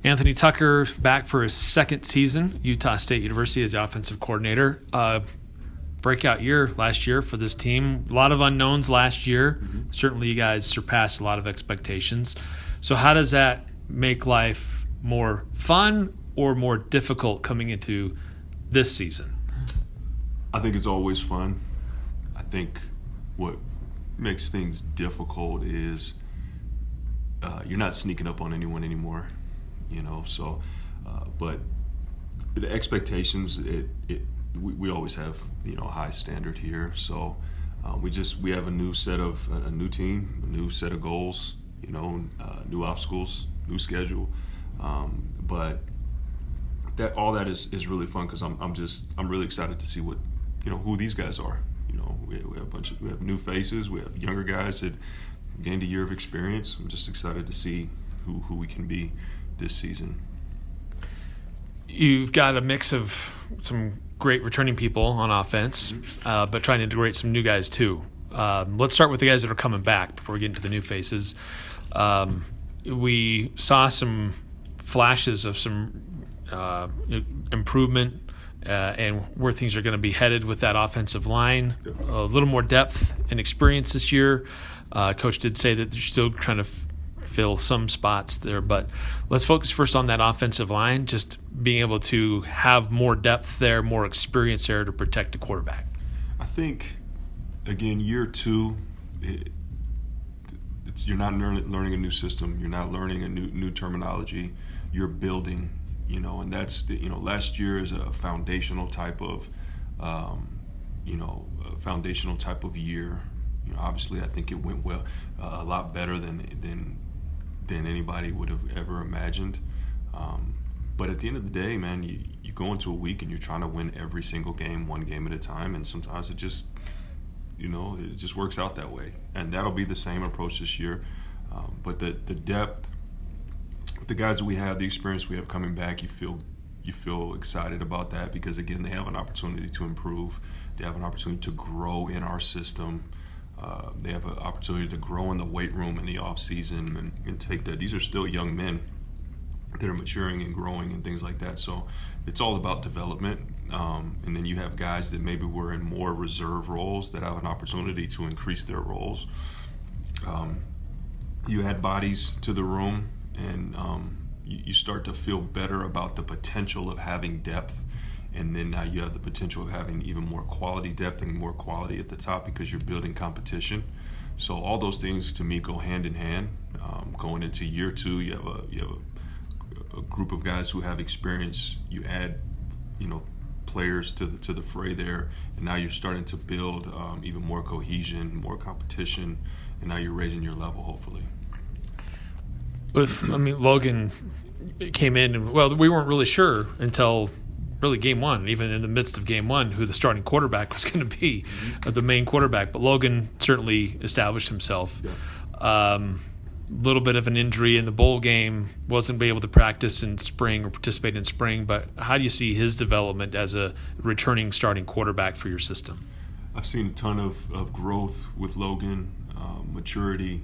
Anthony Tucker back for his second season, Utah State University as the offensive coordinator. Breakout year last year for this team. A lot of unknowns last year. Mm-hmm. Certainly you guys surpassed a lot of expectations. So how does that make life more fun or more difficult coming into this season? I think it's always fun. I think what makes things difficult is you're not sneaking up on anyone anymore, so but the expectations, we always have a high standard here, so we have a new team, a new set of goals, new obstacles, new schedule, but all that is really fun because I'm really excited to see what who these guys are. We have new faces, we have younger guys that gained a year of experience. I'm just excited to see who we can be this season. You've got a mix of some great returning people on offense, but trying to integrate some new guys too. Let's start with the guys that are coming back before we get into the new faces. We saw some flashes of some improvement and where things are going to be headed with that offensive line. A little more depth and experience this year. Coach did say that they're still trying to fill some spots there, but let's focus first on that offensive line, just being able to have more depth there, more experience there to protect the quarterback. I think, again, year two, you're not learning a new system, you're not learning a new terminology, you're building, and that's last year is a foundational type of year. Obviously I think it went well, a lot better than anybody would have ever imagined. But at the end of the day, man, you go into a week and you're trying to win every single game, one game at a time, and sometimes it just works out that way. And that'll be the same approach this year. But the depth, the guys that we have, the experience we have coming back, you feel excited about that because, again, they have an opportunity to improve. They have an opportunity to grow in our system. They have an opportunity to grow in the weight room in the off season and take that. These are still young men that are maturing and growing and things like that. So it's all about development. And then you have guys that maybe were in more reserve roles that have an opportunity to increase their roles. You add bodies to the room, and you start to feel better about the potential of having depth. And then now you have the potential of having even more quality depth and more quality at the top because you're building competition. So all those things to me go hand in hand. Going into year two, you have a group of guys who have experience. You add, players to the fray there, and now you're starting to build even more cohesion, more competition, and now you're raising your level, hopefully. Logan came in, and we weren't really sure until really game one, even in the midst of game one, who the starting quarterback was going to be, the main quarterback. But Logan certainly established himself. Yeah. Little bit of an injury in the bowl game, wasn't able to practice in spring or participate in spring. But how do you see his development as a returning starting quarterback for your system? I've seen a ton of growth with Logan, maturity.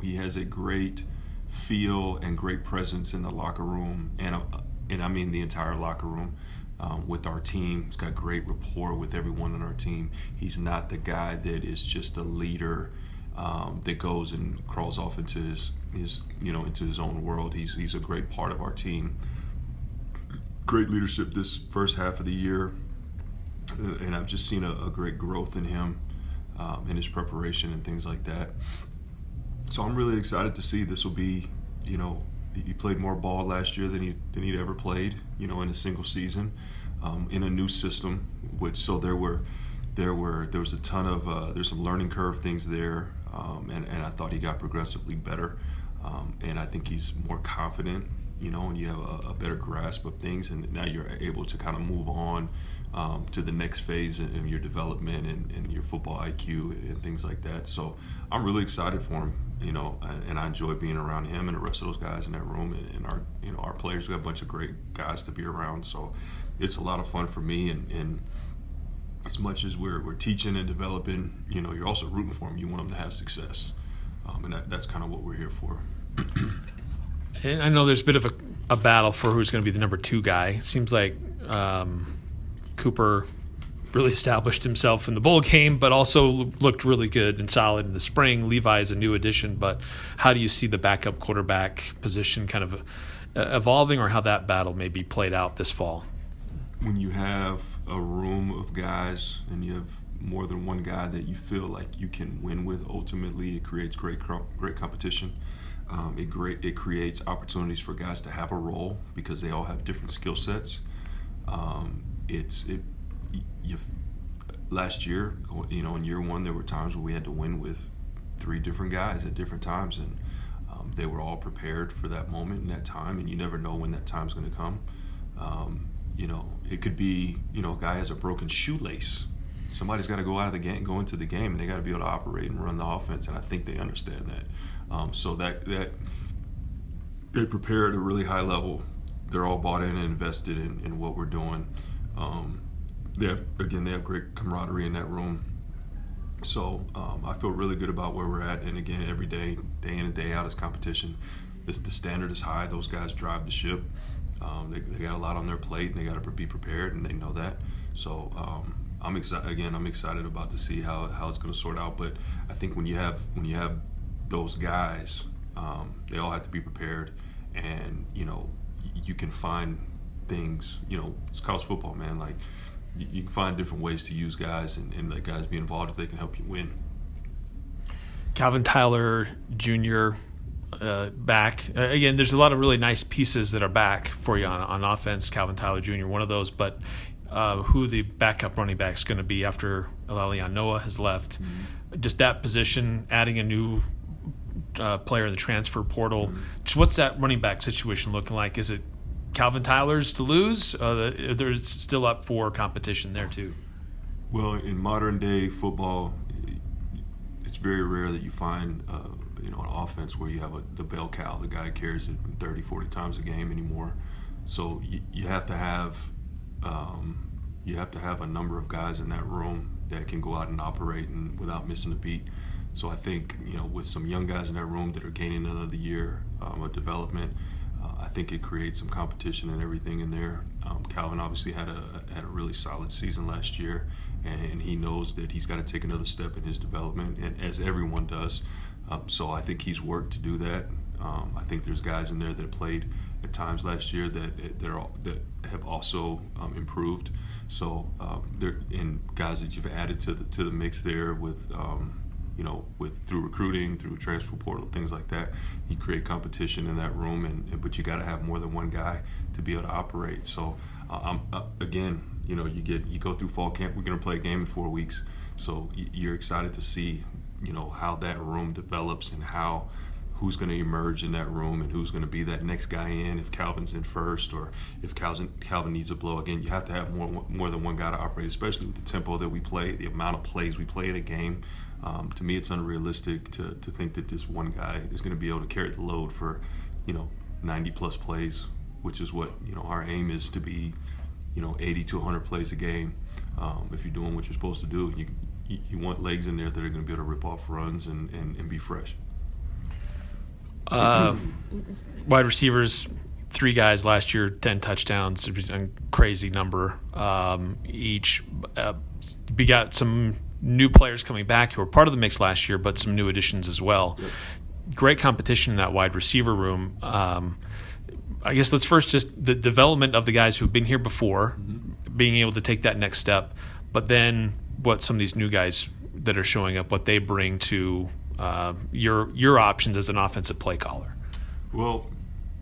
He has a great feel and great presence in the locker room, and I mean the entire locker room with our team. He's got great rapport with everyone on our team. He's not the guy that is just a leader that goes and crawls off into his own world. He's a great part of our team. Great leadership this first half of the year, and I've just seen a great growth in him, in his preparation and things like that. So I'm really excited to see this will be, he played more ball last year than he'd ever played, in a single season, in a new system. There was a ton of there's some learning curve things there, and I thought he got progressively better, and I think he's more confident, and you have a better grasp of things, and now you're able to kind of move on to the next phase in your development and your football IQ and things like that. So I'm really excited for him, and I enjoy being around him and the rest of those guys in that room, and our players. We have a bunch of great guys to be around, so it's a lot of fun for me. And as much as we're teaching and developing, you're also rooting for them. You want them to have success, and that's kind of what we're here for. And I know there's a bit of a battle for who's going to be the number 2 guy. It seems like Cooper really established himself in the bowl game, but also looked really good and solid in the spring. Levi is a new addition, but how do you see the backup quarterback position kind of evolving, or how that battle may be played out this fall? When you have a room of guys and you have more than one guy that you feel like you can win with, ultimately it creates great competition. It creates opportunities for guys to have a role because they all have different skill sets. Last year, in year one, there were times where we had to win with 3 different guys at different times, and they were all prepared for that moment and that time, and you never know when that time's going to come. It could be, a guy has a broken shoelace. Somebody's got to go out of the game, go into the game, and they got to be able to operate and run the offense, and I think they understand that. So that they prepare at a really high level. They're all bought in and invested in what we're doing. They have great camaraderie in that room. So I feel really good about where we're at. And again, every day, day in and day out, is competition. The standard is high. Those guys drive the ship. They got a lot on their plate, and they got to be prepared, and they know that. So I'm excited about to see how it's going to sort out. But I think when you have those guys, they all have to be prepared, and you can find things. It's college football, man. Like you can find different ways to use guys and let guys be involved if they can help you win. Calvin Tyler Jr. Back again. There's a lot of really nice pieces that are back for you on offense. Calvin Tyler Jr. one of those, but who the backup running back is going to be after Leon Noah has left. Mm-hmm. Just that position, adding a new player in the transfer portal. Mm-hmm. Just what's that running back situation looking like? Is it Calvin Tyler's to lose? There's still up for competition there too. Well, in modern day football, it's very rare that you find an offense where you have the bell cow, the guy carries it 30, 40 times a game anymore. So you have to have a number of guys in that room that can go out and operate and without missing a beat. So I think with some young guys in that room that are gaining another year of development, I think it creates some competition and everything in there. Calvin obviously had a really solid season last year, and he knows that he's got to take another step in his development, and as everyone does. So I think he's worked to do that. I think there's guys in there that played at times last year that have also improved. So and guys that you've added to the mix there with through recruiting, through transfer portal, things like that. You create competition in that room, but you got to have more than one guy to be able to operate. So you go through fall camp. We're going to play a game in 4 weeks, so you're excited to see how that room develops and who's going to emerge in that room and who's going to be that next guy in, if Calvin's in first or if Calvin needs a blow. Again, you have to have more than one guy to operate, especially with the tempo that we play, the amount of plays we play in a game. To me, it's unrealistic to think that this one guy is going to be able to carry the load for 90 plus plays, which is what our aim is, to be 80 to 100 plays a game. If you're doing what you're supposed to do, you want legs in there that are going to be able to rip off runs and be fresh. Wide receivers, 3 guys last year, 10 touchdowns, a crazy number each. We got some new players coming back who were part of the mix last year, but some new additions as well. Yep. Great competition in that wide receiver room. I guess let's first just the development of the guys who've been here before, mm-hmm. being able to take that next step, but then what some of these new guys that are showing up, what they bring to your options as an offensive play caller. Well,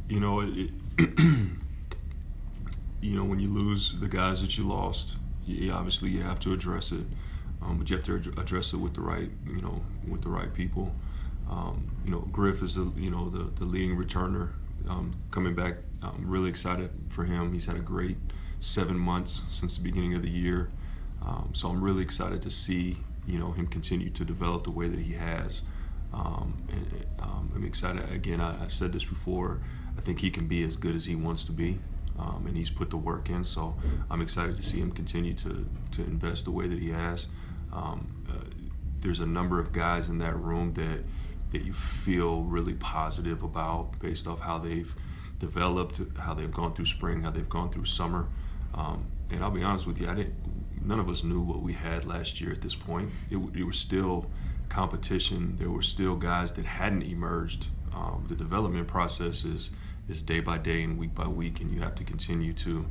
when you lose the guys that you lost, obviously you have to address it, but you have to address it with the right people. Griff is the leading returner coming back. I'm really excited for him. He's had a great 7 months since the beginning of the year, so I'm really excited to see him continue to develop the way that he has. I'm excited. Again, I said this before, I think he can be as good as he wants to be, and he's put the work in, so I'm excited to see him continue to invest the way that he has. There's a number of guys in that room that that you feel really positive about based off how they've developed, how they've gone through spring, how they've gone through summer. And I'll be honest with you, none of us knew what we had last year at this point. It was still competition. There were still guys that hadn't emerged. The development process is day by day and week by week, and you have to continue to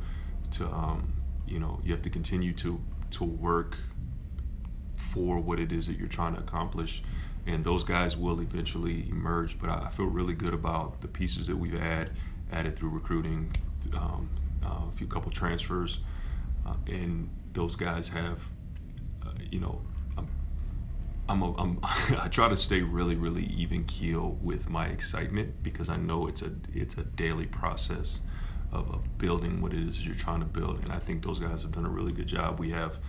work for what it is that you're trying to accomplish. And those guys will eventually emerge. But I feel really good about the pieces that we've added through recruiting, a couple transfers, and those guys have, I try to stay really, really even keel with my excitement, because I know it's a daily process of building what it is you're trying to build, and I think those guys have done a really good job. We have,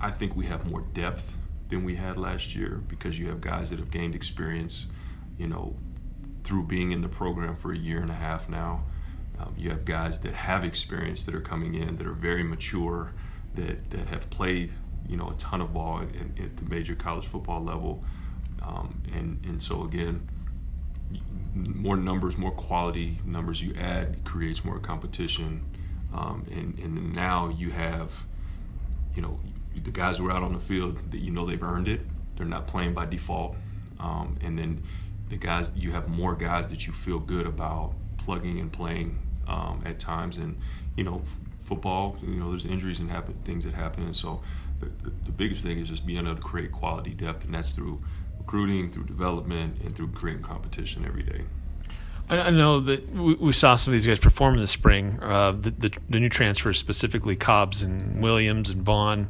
I think we have more depth than we had last year, because you have guys that have gained experience, through being in the program for a year and a half now. You have guys that have experience that are coming in, that are very mature, that have played, a ton of ball at the major college football level. And so again, more numbers, more quality numbers you add creates more competition. And then now you have, the guys who are out on the field that they've earned it. They're not playing by default. And then the guys, you have more guys that you feel good about plugging and playing at times. And football, there's injuries and things that happen. And so the biggest thing is just being able to create quality depth, and that's through recruiting, through development, and through creating competition every day. I know that we saw some of these guys perform in the spring. The new transfers, specifically Cobbs and Williams and Vaughn.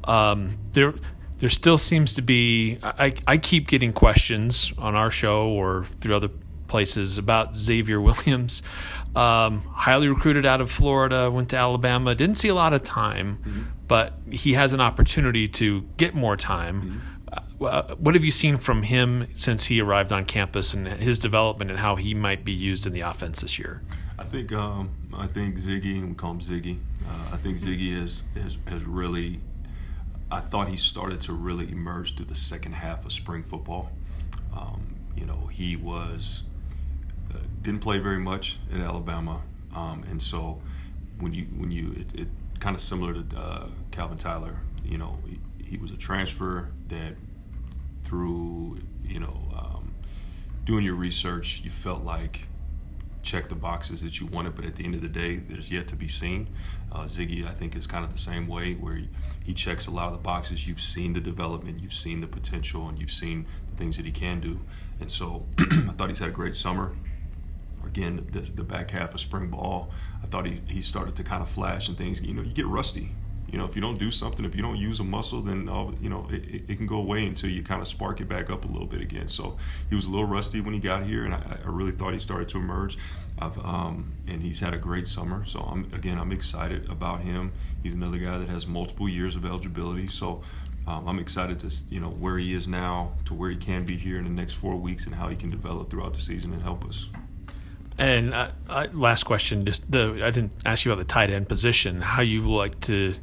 Mm-hmm. There still seems to be. I keep getting questions on our show or through other places about Xavier Williams, highly recruited out of Florida, went to Alabama, didn't see a lot of time, mm-hmm. but he has an opportunity to get more time. Mm-hmm. What have you seen from him since he arrived on campus, and his development and how he might be used in the offense this year? I think Ziggy, and we call him Ziggy. I think Ziggy has really. I thought he started to really emerge through the second half of spring football. He didn't play very much at Alabama, and so it kind of similar to Calvin Tyler. He was a transfer that through doing your research, you felt like check the boxes that you wanted, but at the end of the day, there's yet to be seen. Ziggy, I think, is kind of the same way, where he checks a lot of the boxes. You've seen the development, you've seen the potential, and you've seen the things that he can do. And so I thought he's had a great summer. Again, the back half of spring ball, I thought he started to kind of flash and things. You get rusty. If you don't do something, if you don't use a muscle, then it can go away until you kind of spark it back up a little bit again. So he was a little rusty when he got here, and I really thought he started to emerge. And he's had a great summer. So I'm excited about him. He's another guy that has multiple years of eligibility. So I'm excited to where he is now to where he can be here in the next 4 weeks, and how he can develop throughout the season and help us. And last question, I didn't ask you about the tight end position. How you like to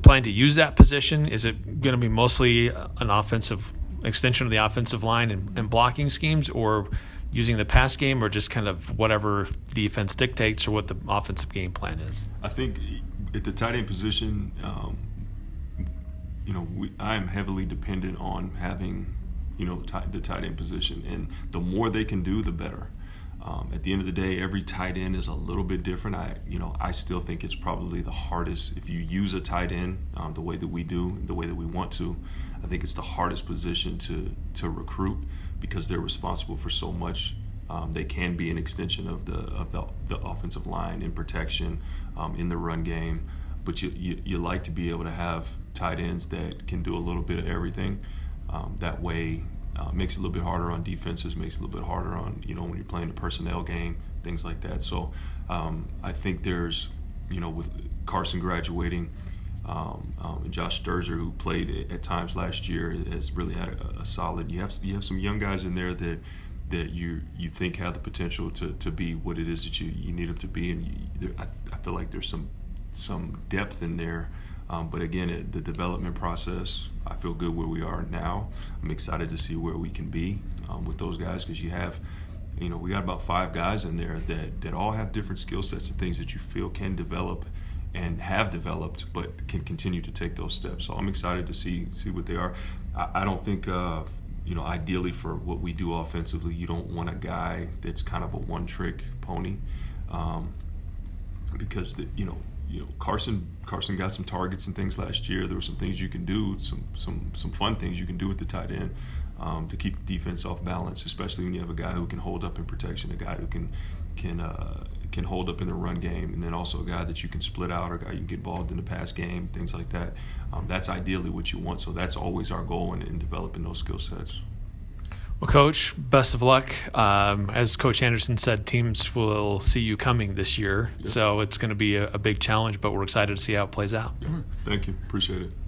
plan to use that position? Is it going to be mostly an offensive extension of the offensive line and blocking schemes, or using the pass game, or just kind of whatever defense dictates, or what the offensive game plan is? I think at the tight end position, I am heavily dependent on having, the tight end position, and the more they can do, the better. At the end of the day, every tight end is a little bit different. I still think it's probably the hardest. If you use a tight end the way that we do, the way that we want to, I think it's the hardest position to recruit, because they're responsible for so much. They can be an extension of the offensive line in protection, in the run game, but you like to be able to have tight ends that can do a little bit of everything. That way. Makes it a little bit harder on defenses, makes it a little bit harder on, when you're playing a personnel game, things like that. So I think there's, with Carson graduating, and Josh Sturzer, who played at times last year, has really had a solid. You have some young guys in there that you think have the potential to be what it is that you need them to be, and I feel like there's some depth in there But again, the development process, I feel good where we are now. I'm excited to see where we can be with those guys, because we got about 5 guys in there that all have different skill sets and things that you feel can develop and have developed, but can continue to take those steps. So I'm excited to see what they are. I don't think, ideally for what we do offensively, you don't want a guy that's kind of a one-trick pony, because Carson got some targets and things last year. There were some things you can do, some fun things you can do with the tight end to keep the defense off balance, especially when you have a guy who can hold up in protection, a guy who can hold up in the run game, and then also a guy that you can split out, or a guy you can get involved in the pass game, things like that. That's ideally what you want. So that's always our goal in developing those skill sets. Well, Coach, best of luck. As Coach Anderson said, teams will see you coming this year, so it's going to be a big challenge, but we're excited to see how it plays out. Yeah. Thank you. Appreciate it.